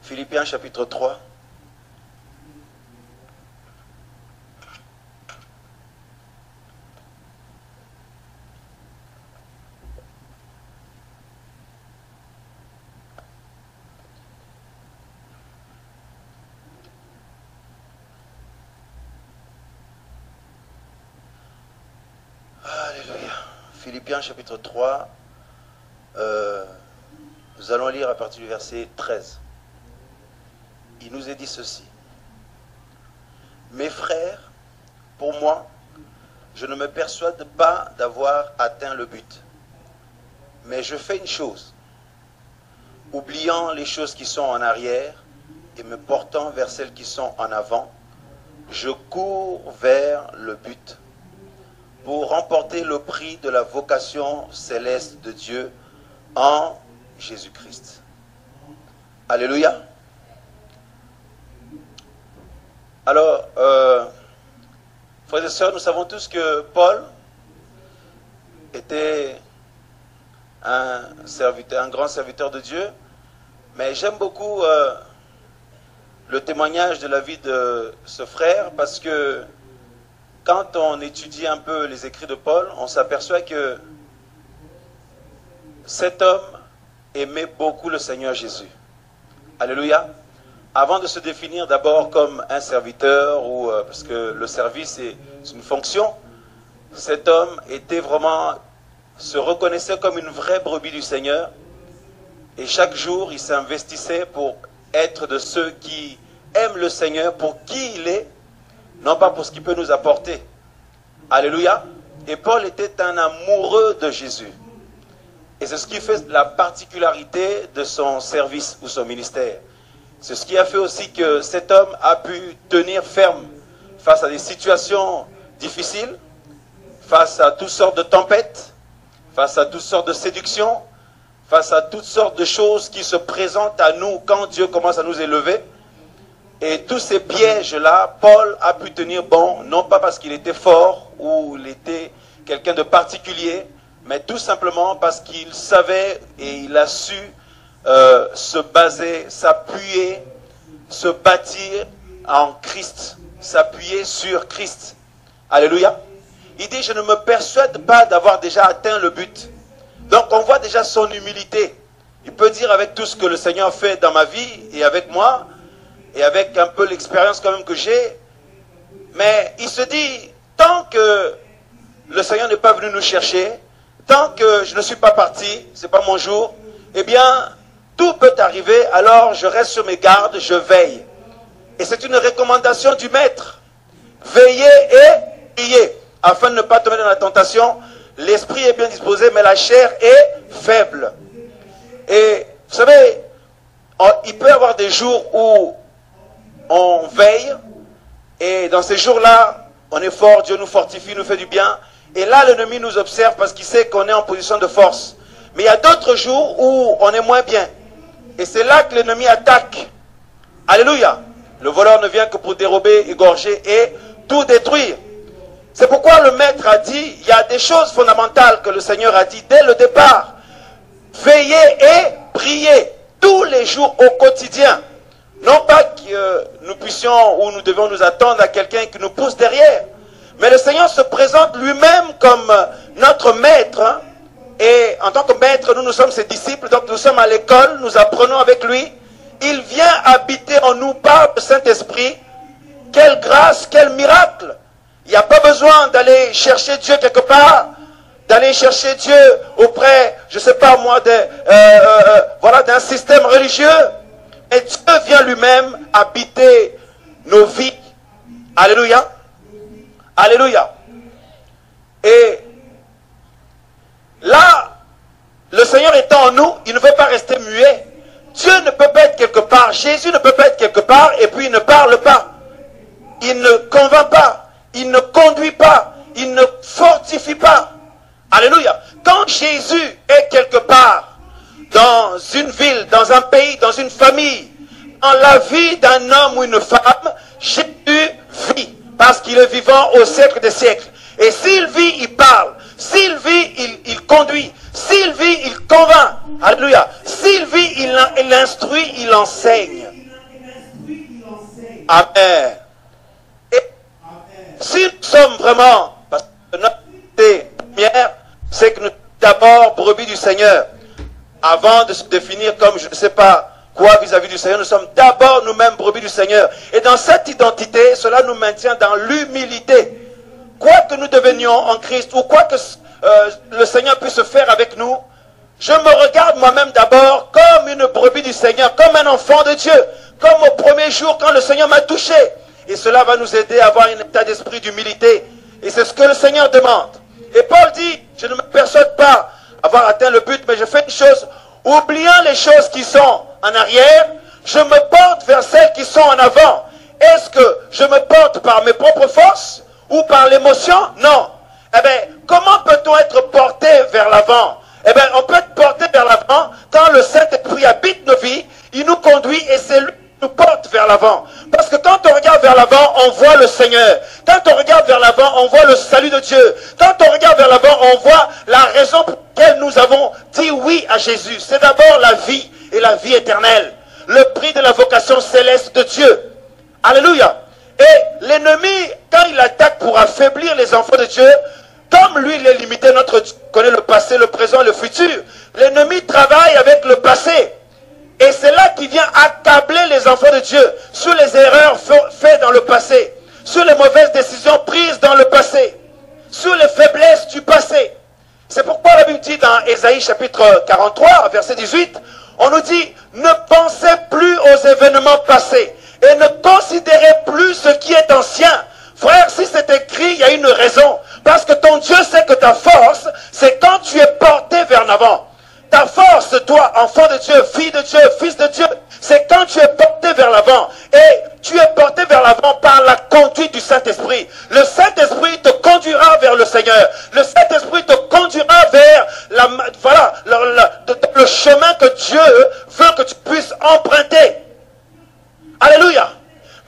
Philippiens chapitre 3. Alléluia. Philippiens chapitre 3. Nous allons lire à partir du verset 13. Il nous est dit ceci. Mes frères, pour moi, je ne me persuade pas d'avoir atteint le but. Mais je fais une chose. Oubliant les choses qui sont en arrière et me portant vers celles qui sont en avant, je cours vers le but pour remporter le prix de la vocation céleste de Dieu en Jésus-Christ. Alléluia. Alors, frères et sœurs, nous savons tous que Paul était un grand serviteur de Dieu, mais j'aime beaucoup le témoignage de la vie de ce frère, parce que quand on étudie un peu les écrits de Paul, on s'aperçoit que cet homme aimait beaucoup le Seigneur Jésus. Alléluia. Avant de se définir d'abord comme un serviteur, parce que le service est une fonction, cet homme se reconnaissait comme une vraie brebis du Seigneur, et chaque jour il s'investissait pour être de ceux qui aiment le Seigneur pour qui il est, non pas pour ce qu'il peut nous apporter. Alléluia. Et Paul était un amoureux de Jésus. Et c'est ce qui fait la particularité de son service ou son ministère. C'est ce qui a fait aussi que cet homme a pu tenir ferme face à des situations difficiles, face à toutes sortes de tempêtes, face à toutes sortes de séductions, face à toutes sortes de choses qui se présentent à nous quand Dieu commence à nous élever. Et tous ces pièges-là, Paul a pu tenir bon, non pas parce qu'il était fort ou il était quelqu'un de particulier, mais tout simplement parce qu'il savait et il a su se baser, s'appuyer, se bâtir en Christ, s'appuyer sur Christ. Alléluia. Il dit, je ne me persuade pas d'avoir déjà atteint le but. Donc on voit déjà son humilité. Il peut dire avec tout ce que le Seigneur fait dans ma vie et avec moi, et avec un peu l'expérience quand même que j'ai, mais il se dit, tant que le Seigneur n'est pas venu nous chercher, tant que je ne suis pas parti, ce n'est pas mon jour, eh bien, tout peut arriver, alors je reste sur mes gardes, je veille. Et c'est une recommandation du Maître. Veillez et priez, afin de ne pas tomber dans la tentation. L'esprit est bien disposé, mais la chair est faible. Et vous savez, il peut y avoir des jours où on veille, et dans ces jours-là, on est fort, Dieu nous fortifie, nous fait du bien. Et là, l'ennemi nous observe parce qu'il sait qu'on est en position de force. Mais il y a d'autres jours où on est moins bien. Et c'est là que l'ennemi attaque. Alléluia. Le voleur ne vient que pour dérober, égorger et tout détruire. C'est pourquoi le Maître a dit, il y a des choses fondamentales que le Seigneur a dit dès le départ. Veillez et priez tous les jours au quotidien. Non pas que nous puissions ou nous devons nous attendre à quelqu'un qui nous pousse derrière. Mais le Seigneur se présente lui-même comme notre Maître. Hein. Et en tant que Maître, nous sommes ses disciples. Donc nous sommes à l'école, nous apprenons avec lui. Il vient habiter en nous par le Saint-Esprit. Quelle grâce, quel miracle. Il n'y a pas besoin d'aller chercher Dieu quelque part. D'aller chercher Dieu auprès, je ne sais pas moi, d'un système religieux. Et Dieu vient lui-même habiter nos vies. Alléluia. Alléluia. Et là, le Seigneur étant en nous, il ne veut pas rester muet. Dieu ne peut pas être quelque part. Jésus ne peut pas être quelque part et puis il ne parle pas. Il ne convainc pas. Il ne conduit pas. Il ne fortifie pas. Alléluia. Quand Jésus est quelque part, dans une ville, dans un pays, dans une famille, dans la vie d'un homme ou une femme, Jésus vit. Parce qu'il est vivant au siècle des siècles. Et s'il vit, il parle. S'il vit, il conduit. S'il vit, il convainc. Alléluia. S'il vit, il instruit, il enseigne. Amen. Et si nous sommes vraiment, parce que notre première, c'est que nous sommes d'abord brebis du Seigneur. Avant de se définir comme je ne sais pas quoi vis-à-vis du Seigneur, nous sommes d'abord nous-mêmes brebis du Seigneur. Et dans cette identité, cela nous maintient dans l'humilité. Quoi que nous devenions en Christ, ou quoi que le Seigneur puisse faire avec nous, je me regarde moi-même d'abord comme une brebis du Seigneur, comme un enfant de Dieu, comme au premier jour quand le Seigneur m'a touché. Et cela va nous aider à avoir un état d'esprit d'humilité. Et c'est ce que le Seigneur demande. Et Paul dit, je ne me persuade pas avoir atteint le but, mais je fais une chose, oubliant les choses qui sont en arrière, je me porte vers celles qui sont en avant. Est-ce que je me porte par mes propres forces ou par l'émotion? Non. Eh bien, comment peut-on être porté vers l'avant? Eh bien, on peut être porté vers l'avant quand le Saint-Esprit habite nos vies, il nous conduit et c'est lui qui nous porte vers l'avant. Parce que quand on regarde vers l'avant, on voit le Seigneur. Quand on regarde vers l'avant, on voit le salut de Dieu. Quand on regarde vers l'avant, on voit la raison pour laquelle nous avons dit oui à Jésus. C'est d'abord la vie et la vie éternelle. Le prix de la vocation céleste de Dieu. Alléluia. Et l'ennemi, quand il attaque pour affaiblir les enfants de Dieu, comme lui, il est limité, notre Dieu connaît le passé, le présent et le futur. L'ennemi travaille avec le passé. Et c'est là qu'il vient accabler les enfants de Dieu sur les erreurs faites dans le passé, sur les mauvaises décisions prises dans le passé, sur les faiblesses du passé. C'est pourquoi la Bible dit dans Ésaïe chapitre 43, verset 18, on nous dit, ne pensez plus aux événements passés et ne considérez plus ce qui est ancien. Frère, si c'est écrit, il y a une raison. Parce que ton Dieu sait que ta force, c'est quand tu es porté vers l'avant. Ta force, toi, enfant de Dieu, fille de Dieu, fils de Dieu, c'est quand tu es porté vers l'avant. Et tu es porté vers l'avant par la conduite du Saint-Esprit. Le Saint-Esprit te conduira vers le Seigneur. Le Saint-Esprit te conduira vers le chemin que Dieu veut que tu puisses emprunter. Alléluia.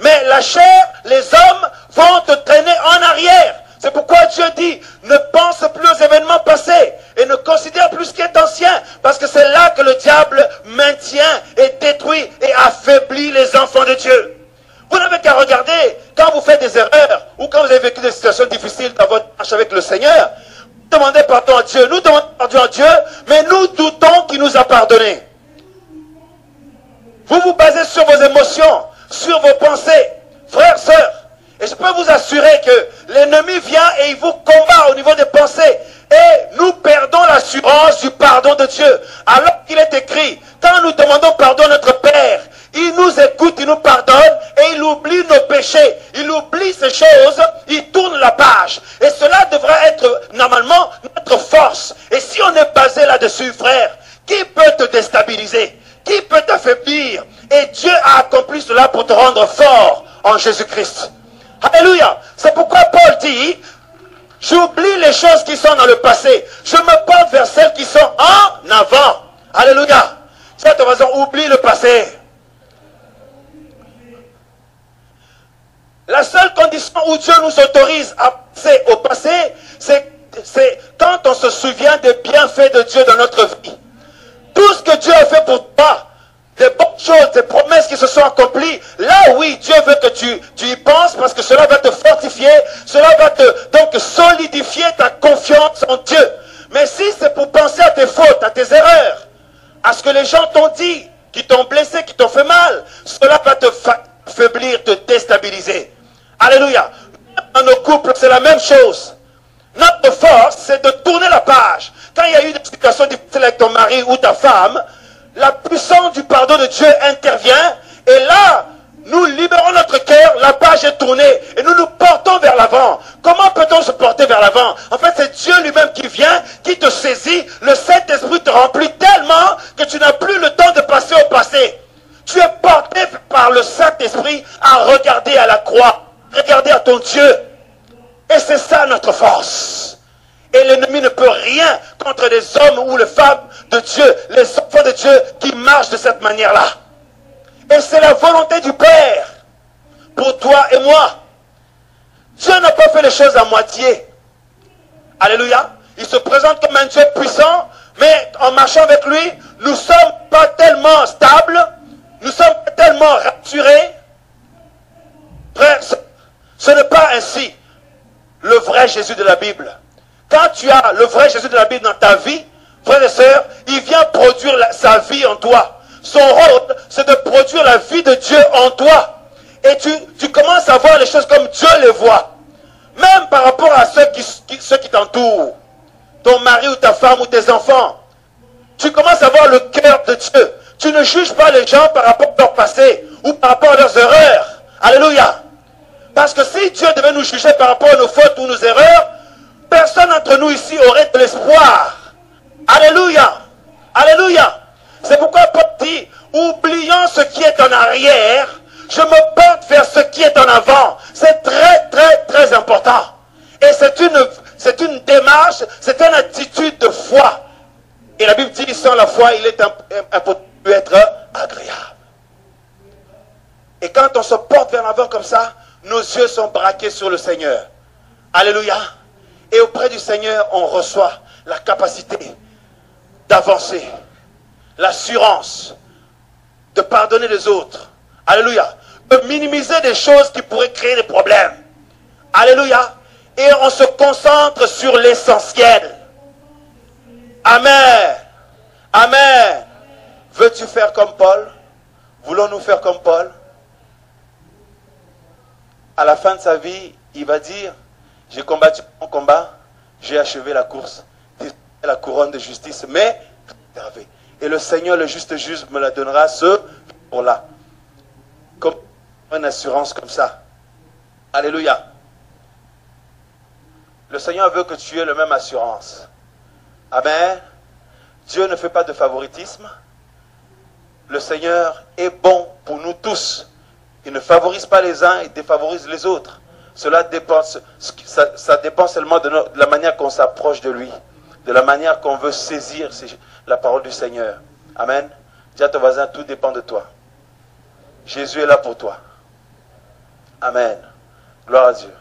Mais la chair, les hommes vont te traîner en arrière. C'est pourquoi Dieu dit, ne pense plus aux événements passés et ne considère plus ce qui est ancien. Parce que c'est là que le diable maintient et détruit et affaiblit les enfants de Dieu. Vous n'avez qu'à regarder, quand vous faites des erreurs ou quand vous avez vécu des situations difficiles dans votre marche avec le Seigneur, vous demandez pardon à Dieu, nous demandons pardon à Dieu, mais nous doutons qu'il nous a pardonné. Vous vous basez sur vos émotions, sur vos pensées, frères, sœurs. Et je peux vous assurer que l'ennemi vient et il vous combat au niveau des pensées. Et nous perdons l'assurance du pardon de Dieu. Alors qu'il est écrit, quand nous demandons pardon à notre Père, il nous écoute, il nous pardonne et il oublie nos péchés. Il oublie ces choses, il tourne la page. Et cela devrait être normalement notre force. Et si on est basé là-dessus, frère, qui peut te déstabiliser? Qui peut t'affaiblir? Et Dieu a accompli cela pour te rendre fort en Jésus-Christ. Alléluia. C'est pourquoi Paul dit, j'oublie les choses qui sont dans le passé. Je me porte vers celles qui sont en avant. Alléluia. Cette raison, oublie le passé. La seule condition où Dieu nous autorise à passer au passé, c'est quand on se souvient des bienfaits de Dieu dans notre vie. Tout ce que Dieu a fait pour toi, des bonnes choses, des promesses qui se sont accomplies, là oui, Dieu veut que tu y penses parce que cela va te fortifier, cela va donc solidifier ta confiance en Dieu. Mais si c'est pour penser à tes fautes, à tes erreurs, à ce que les gens t'ont dit, qui t'ont blessé, qui t'ont fait mal, cela va te faiblir, te déstabiliser. Alléluia. Dans nos couples, c'est la même chose. Notre force, c'est de tourner la page. Quand il y a eu des situations difficiles avec ton mari ou ta femme, la puissance du pardon de Dieu intervient et là, nous libérons notre cœur, la page est tournée et nous nous portons vers l'avant. Comment peut-on se porter vers l'avant? En fait, c'est Dieu lui-même qui vient, qui te saisit, le Saint-Esprit te remplit tellement que tu n'as plus le temps de passer au passé. Tu es porté par le Saint-Esprit à regarder à la croix, regarder à ton Dieu. Et c'est ça notre force. Et l'ennemi ne peut rien contre les hommes ou les femmes de Dieu, les enfants de Dieu qui marchent de cette manière-là. Et c'est la volonté du Père pour toi et moi. Dieu n'a pas fait les choses à moitié. Alléluia. Il se présente comme un Dieu puissant, mais en marchant avec lui, nous ne sommes pas tellement stables, nous sommes tellement rassurés. ainsi le vrai Jésus de la Bible. Quand tu as le vrai Jésus de la Bible dans ta vie, frères et sœurs, il vient produire sa vie en toi. Son rôle, c'est de produire la vie de Dieu en toi. Et tu commences à voir les choses comme Dieu les voit. Même par rapport à ceux qui t'entourent. Ton mari ou ta femme ou tes enfants. Tu commences à voir le cœur de Dieu. Tu ne juges pas les gens par rapport à leur passé ou par rapport à leurs erreurs. Alléluia. Parce que si Dieu devait nous juger par rapport à nos fautes ou nos erreurs, personne d'entre nous ici aurait de l'espoir. Alléluia. Alléluia. C'est pourquoi Paul dit, oubliant ce qui est en arrière, je me porte vers ce qui est en avant. C'est très, très, très important. Et c'est une démarche, c'est une attitude de foi. Et la Bible dit, sans la foi, il est impossible d'être agréable. Et quand on se porte vers l'avant comme ça, nos yeux sont braqués sur le Seigneur. Alléluia. Et auprès du Seigneur, on reçoit la capacité d'avancer, l'assurance de pardonner les autres. Alléluia. De minimiser des choses qui pourraient créer des problèmes. Alléluia. Et on se concentre sur l'essentiel. Amen. Amen. Veux-tu faire comme Paul? Voulons-nous faire comme Paul? À la fin de sa vie, il va dire, j'ai combattu mon combat, j'ai achevé la course, la couronne de justice, mais et le Seigneur, le juste juge, me la donnera ce jour-là. Comme une assurance comme ça. Alléluia. Le Seigneur veut que tu aies la même assurance. Amen. Dieu ne fait pas de favoritisme. Le Seigneur est bon pour nous tous. Il ne favorise pas les uns, il défavorise les autres. Cela dépend, ça dépend seulement de la manière qu'on s'approche de lui, de la manière qu'on veut saisir la parole du Seigneur. Amen. Dis à ton voisin, tout dépend de toi. Jésus est là pour toi. Amen. Gloire à Dieu.